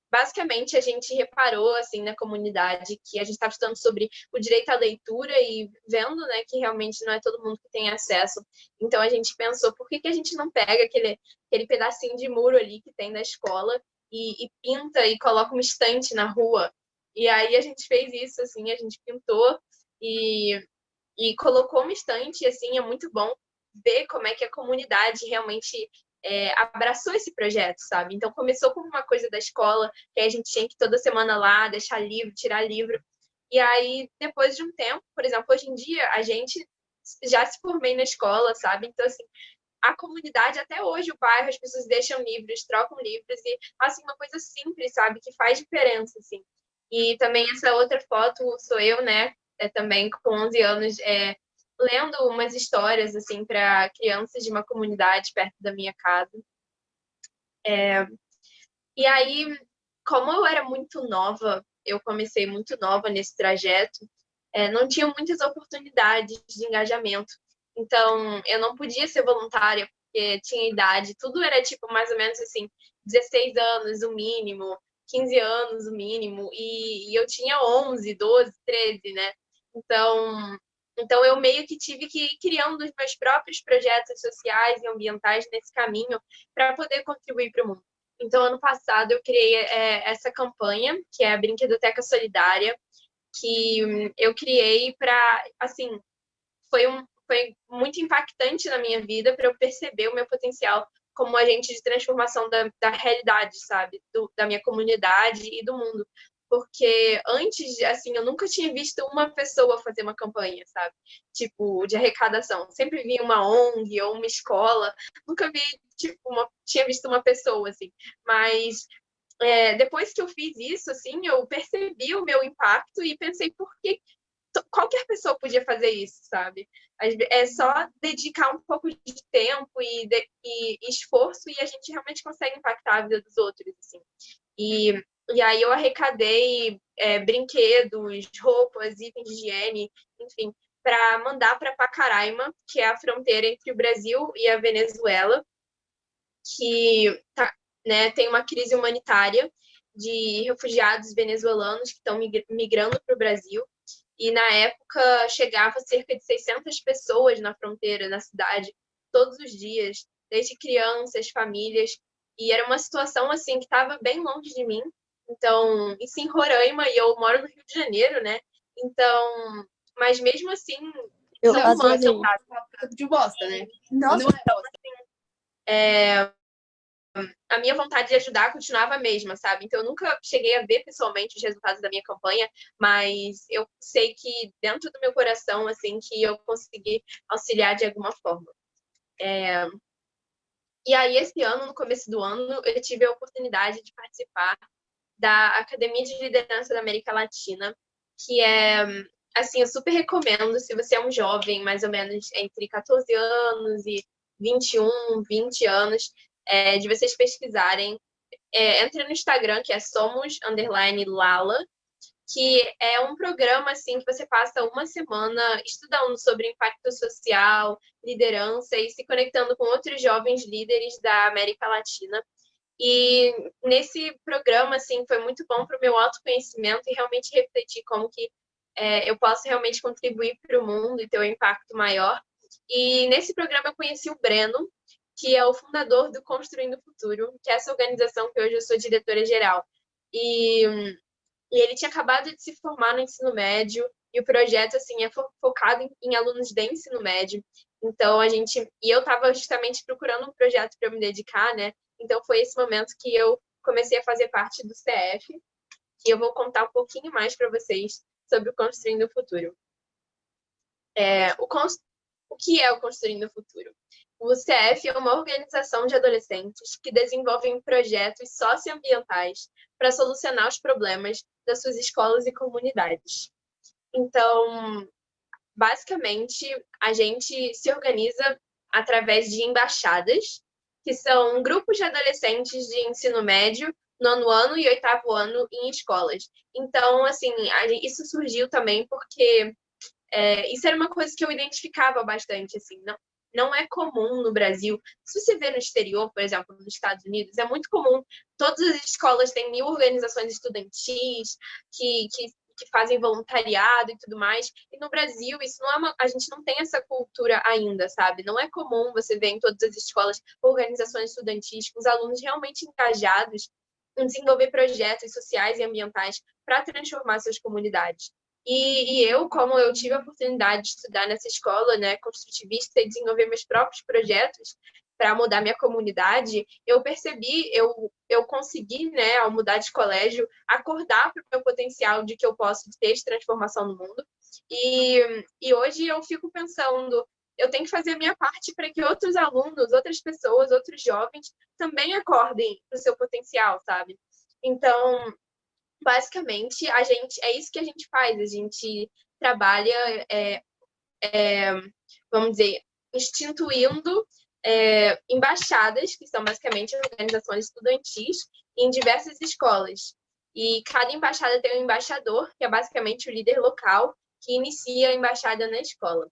Basicamente, a gente reparou, assim, na comunidade que a gente estava estudando sobre o direito à leitura e vendo, né, que realmente não é todo mundo que tem acesso. Então, a gente pensou, por que a gente não pega aquele pedacinho de muro ali que tem na escola e pinta e coloca uma estante na rua? E aí a gente fez isso, assim, a gente pintou e colocou uma estante, assim, é muito bom ver como é que a comunidade realmente abraçou esse projeto, sabe? Então, começou como uma coisa da escola, que a gente tinha que ir toda semana lá, deixar livro, tirar livro. E aí, depois de um tempo, por exemplo, hoje em dia, a gente já se formei na escola, sabe? Então, assim, a comunidade, até hoje, o bairro, as pessoas deixam livros, trocam livros, e, assim, uma coisa simples, sabe? Que faz diferença, assim. E também essa outra foto sou eu, né? Também com 11 anos, lendo umas histórias, assim, para crianças de uma comunidade perto da minha casa. E aí, como eu era muito nova, eu comecei muito nova nesse trajeto, não tinha muitas oportunidades de engajamento. Então, eu não podia ser voluntária, porque tinha idade, tudo era, tipo, mais ou menos, assim, 16 anos, o mínimo, 15 anos, o mínimo, e eu tinha 11, 12, 13, né? Então, eu meio que tive que ir criando os meus próprios projetos sociais e ambientais nesse caminho para poder contribuir para o mundo. Então, ano passado, eu criei essa campanha, que é a Brinquedoteca Solidária, que eu criei para, assim, foi muito impactante na minha vida para eu perceber o meu potencial como agente de transformação da realidade, sabe? Da minha comunidade e do mundo. Porque antes, assim, eu nunca tinha visto uma pessoa fazer uma campanha, sabe? Tipo, de arrecadação. Sempre vi uma ONG ou uma escola. Nunca vi, tipo, tinha visto uma pessoa, assim. Mas depois que eu fiz isso, assim, eu percebi o meu impacto e pensei, por que qualquer pessoa podia fazer isso, sabe? É só dedicar um pouco de tempo e esforço e a gente realmente consegue impactar a vida dos outros, assim. E aí eu arrecadei brinquedos, roupas, itens de higiene, enfim, para mandar para Pacaraima, que é a fronteira entre o Brasil e a Venezuela, que tem uma crise humanitária de refugiados venezuelanos que estão migrando para o Brasil. E, na época, chegava cerca de 600 pessoas na fronteira, na cidade, todos os dias, desde crianças, famílias. E era uma situação, assim, que estava bem longe de mim. Então, isso em Roraima, e eu moro no Rio de Janeiro, né? Então, mas mesmo assim... Eu não adorei. De bosta, né? Nossa, Não é bosta. A minha vontade de ajudar continuava a mesma, sabe? Então, eu nunca cheguei a ver pessoalmente os resultados da minha campanha, mas eu sei que dentro do meu coração, assim, que eu consegui auxiliar de alguma forma. E aí, esse ano, no começo do ano, eu tive a oportunidade de participar da Academia de Liderança da América Latina, que é, assim, eu super recomendo, se você é um jovem, mais ou menos entre 14 anos e 21, 20 anos, de vocês pesquisarem. Entre no Instagram, que é somos_lala, que é um programa, assim, que você passa uma semana estudando sobre impacto social, liderança e se conectando com outros jovens líderes da América Latina. E nesse programa, assim, foi muito bom para o meu autoconhecimento e realmente refletir como que eu posso realmente contribuir para o mundo e ter um impacto maior. E nesse programa eu conheci o Breno, que é o fundador do Construindo o Futuro, que é essa organização que hoje eu sou diretora-geral. E ele tinha acabado de se formar no ensino médio, e o projeto, assim, é focado em alunos de ensino médio. Então, eu estava justamente procurando um projeto para eu me dedicar, né? Então, foi esse momento que eu comecei a fazer parte do CF, que eu vou contar um pouquinho mais para vocês sobre o Construindo o Futuro. O que é o Construindo o Futuro? O CF é uma organização de adolescentes que desenvolvem projetos socioambientais para solucionar os problemas das suas escolas e comunidades. Então, basicamente, a gente se organiza através de embaixadas, que são grupos de adolescentes de ensino médio, 9º ano e 8º ano em escolas. Então, assim, isso surgiu também porque isso era uma coisa que eu identificava bastante, assim, não é comum no Brasil. Se você vê no exterior, por exemplo, nos Estados Unidos, é muito comum. Todas as escolas têm 1000 organizações estudantis que fazem voluntariado e tudo mais. E no Brasil, isso não é a gente não tem essa cultura ainda, sabe? Não é comum você ver em todas as escolas organizações estudantis com os alunos realmente engajados em desenvolver projetos sociais e ambientais para transformar suas comunidades. E eu, como eu tive a oportunidade de estudar nessa escola, né, construtivista, e desenvolver meus próprios projetos para mudar minha comunidade, eu percebi, eu consegui, né, ao mudar de colégio, acordar para o meu potencial de que eu posso ter de transformação no mundo. E hoje eu fico pensando, eu tenho que fazer a minha parte para que outros alunos, outras pessoas, outros jovens também acordem para o seu potencial, sabe? Então, basicamente, é isso que a gente faz. A gente trabalha, vamos dizer, instituindo embaixadas, que são basicamente organizações estudantis, em diversas escolas. E cada embaixada tem um embaixador, que é basicamente o líder local, que inicia a embaixada na escola.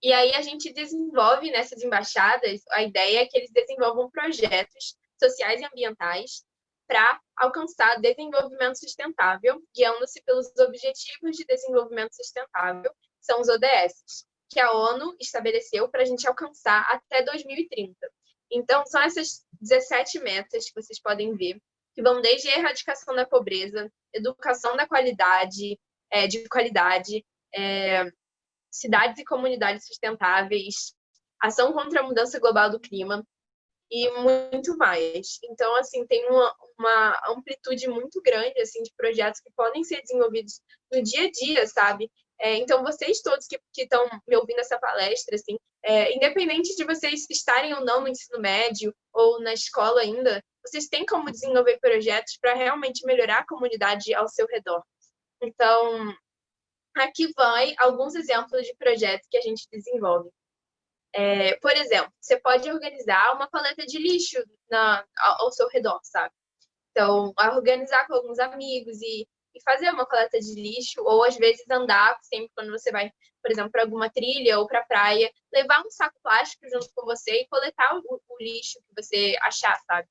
E aí a gente desenvolve nessas embaixadas, a ideia é que eles desenvolvam projetos sociais e ambientais para alcançar desenvolvimento sustentável, guiando-se pelos Objetivos de Desenvolvimento Sustentável, que são os ODS, que a ONU estabeleceu para a gente alcançar até 2030. Então, são essas 17 metas que vocês podem ver, que vão desde a erradicação da pobreza, educação de qualidade, cidades e comunidades sustentáveis, ação contra a mudança global do clima, e muito mais. Então, assim, tem uma amplitude muito grande, assim, de projetos que podem ser desenvolvidos no dia a dia, sabe? Então, vocês todos que estão me ouvindo essa palestra, assim, independente de vocês estarem ou não no ensino médio ou na escola ainda, vocês têm como desenvolver projetos para realmente melhorar a comunidade ao seu redor. Então, aqui vai alguns exemplos de projetos que a gente desenvolve. Por exemplo, você pode organizar uma coleta de lixo ao seu redor, sabe? Então, organizar com alguns amigos e fazer uma coleta de lixo, ou às vezes andar, sempre quando você vai, por exemplo, para alguma trilha ou para a praia, levar um saco plástico junto com você e coletar o lixo que você achar, sabe?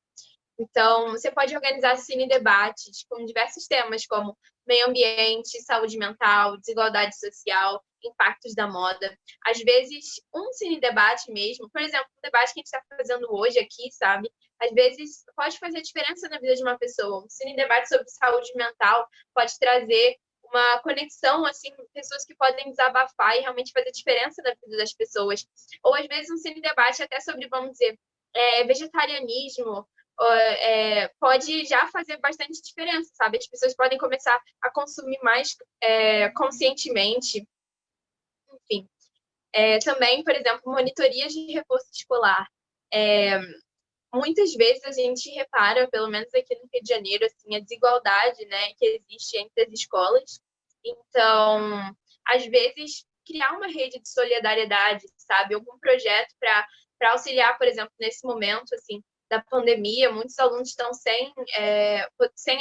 Então, você pode organizar cine debates com diversos temas, como meio ambiente, saúde mental, desigualdade social, impactos da moda. Às vezes, um cine debate mesmo, por exemplo, o debate que a gente está fazendo hoje aqui, sabe? Às vezes, pode fazer diferença na vida de uma pessoa. Um cine debate sobre saúde mental pode trazer uma conexão, assim, pessoas que podem desabafar e realmente fazer diferença na vida das pessoas. Ou, às vezes, um cine debate até sobre, vamos dizer, vegetarianismo, pode já fazer bastante diferença, sabe? As pessoas podem começar a consumir mais conscientemente. Enfim. Também, por exemplo, monitorias de reforço escolar. Muitas vezes a gente repara, pelo menos aqui no Rio de Janeiro, assim, a desigualdade, né, que existe entre as escolas. Então, às vezes, criar uma rede de solidariedade, sabe? Algum projeto para auxiliar, por exemplo, nesse momento, assim, da pandemia, muitos alunos estão sem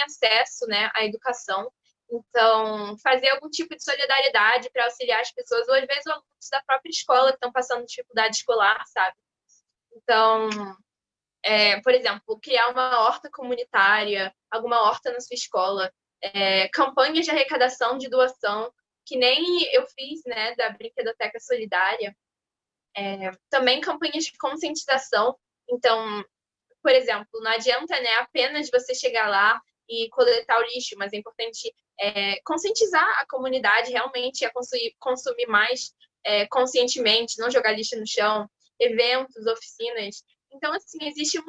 acesso, né, à educação. Então, fazer algum tipo de solidariedade para auxiliar as pessoas, ou às vezes alunos da própria escola que estão passando dificuldade escolar, sabe? Então, por exemplo, criar uma horta comunitária, alguma horta na sua escola, campanhas de arrecadação de doação, que nem eu fiz, né, da Brinquedoteca Solidária. Também campanhas de conscientização. Então, por exemplo, não adianta, né, apenas você chegar lá e coletar o lixo, mas é importante conscientizar a comunidade realmente a consumir mais conscientemente, não jogar lixo no chão, eventos, oficinas. Então, assim, existe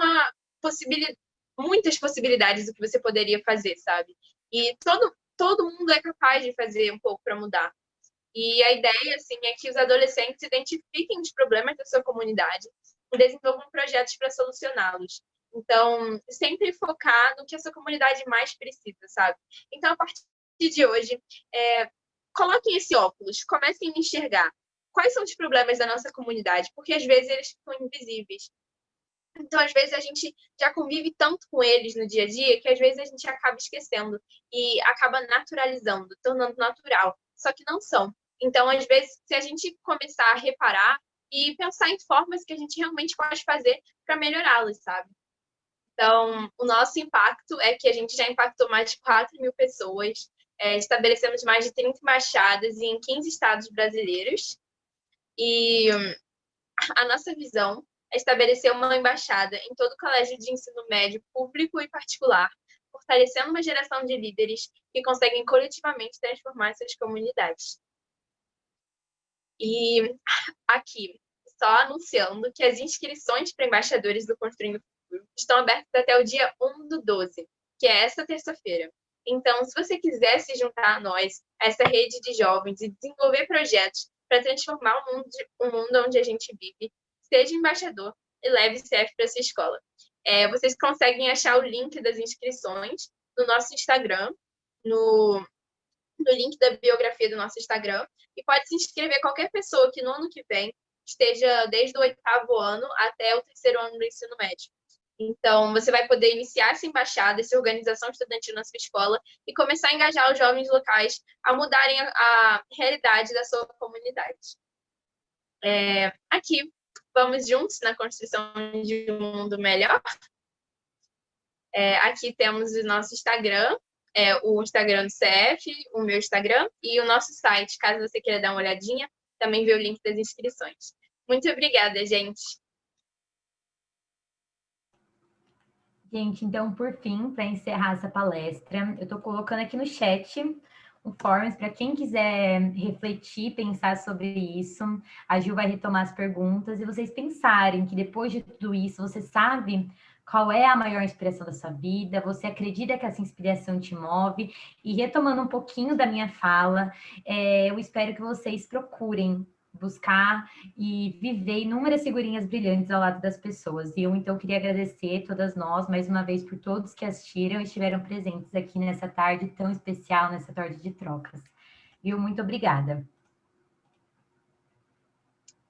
muitas possibilidades do que você poderia fazer, sabe? E todo mundo é capaz de fazer um pouco para mudar. E a ideia, assim, é que os adolescentes identifiquem os problemas da sua comunidade e desenvolvam projetos para solucioná-los. Então, sempre focar no que a sua comunidade mais precisa, sabe? Então, a partir de hoje, coloquem esse óculos, comecem a enxergar quais são os problemas da nossa comunidade, porque às vezes eles ficam invisíveis. Então, às vezes, a gente já convive tanto com eles no dia a dia que às vezes a gente acaba esquecendo e acaba naturalizando, tornando natural. Só que não são. Então, às vezes, se a gente começar a reparar e pensar em formas que a gente realmente pode fazer para melhorá-las, sabe? Então, o nosso impacto é que a gente já impactou mais de 4 mil pessoas, estabelecemos mais de 30 embaixadas em 15 estados brasileiros. E a nossa visão é estabelecer uma embaixada em todo colégio de ensino médio, público e particular, fortalecendo uma geração de líderes que conseguem coletivamente transformar suas comunidades. E aqui, só anunciando que as inscrições para embaixadores do Construindo o Futuro estão abertas até o dia 1/12, que é esta terça-feira. Então, se você quiser se juntar a nós, a essa rede de jovens e desenvolver projetos para transformar o mundo onde a gente vive, seja embaixador e leve CF para sua escola. Vocês conseguem achar o link das inscrições no nosso Instagram, no link da biografia do nosso Instagram, e pode se inscrever qualquer pessoa que no ano que vem esteja desde o 8º ano até o 3º ano do ensino médio. Então, você vai poder iniciar essa embaixada, essa organização estudantil na sua escola e começar a engajar os jovens locais a mudarem a realidade da sua comunidade. Aqui, vamos juntos na construção de um mundo melhor. Aqui temos o nosso Instagram, o Instagram do CF, o meu Instagram e o nosso site, caso você queira dar uma olhadinha, também ver o link das inscrições. Muito obrigada, gente. Gente, então, por fim, para encerrar essa palestra, eu estou colocando aqui no chat o Forms para quem quiser refletir, pensar sobre isso. A Gil vai retomar as perguntas e vocês pensarem que depois de tudo isso, você sabe qual é a maior inspiração da sua vida, você acredita que essa inspiração te move. E retomando um pouquinho da minha fala, eu espero que vocês procurem buscar e viver inúmeras figurinhas brilhantes ao lado das pessoas. E eu, então, queria agradecer todas nós, mais uma vez, por todos que assistiram e estiveram presentes aqui nessa tarde tão especial, nessa tarde de trocas. Viu? Muito obrigada.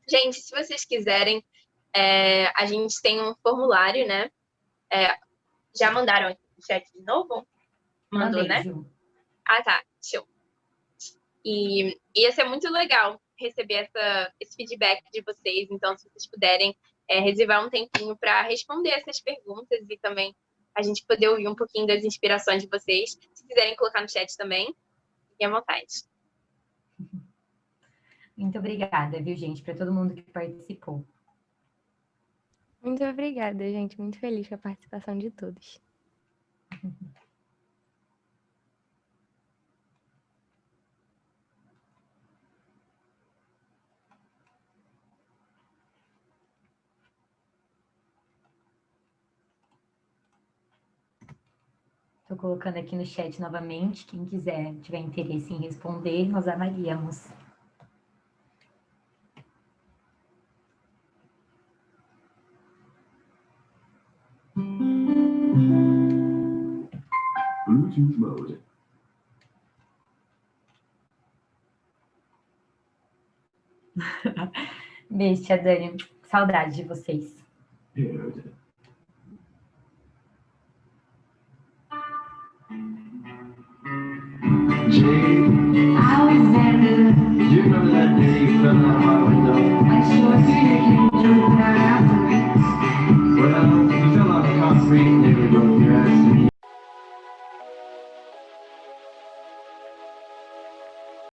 Gente, se vocês quiserem, a gente tem um formulário, né? Já mandaram aqui no chat de novo? Mandou, Mandei, né? Gil. Ah, tá. Show. E ia ser muito legal receber esse feedback de vocês. Então, se vocês puderem reservar um tempinho para responder essas perguntas e também a gente poder ouvir um pouquinho das inspirações de vocês. Se quiserem colocar no chat também, fiquem à vontade. Muito obrigada, viu, gente, para todo mundo que participou. Muito obrigada, gente. Muito feliz com a participação de todos. Estou colocando aqui no chat novamente. Quem quiser, tiver interesse em responder, nós avaliamos. Bluetooth mode. Beijo, tia Dani. Saudade de vocês. Paired. Jay, Alexander, you know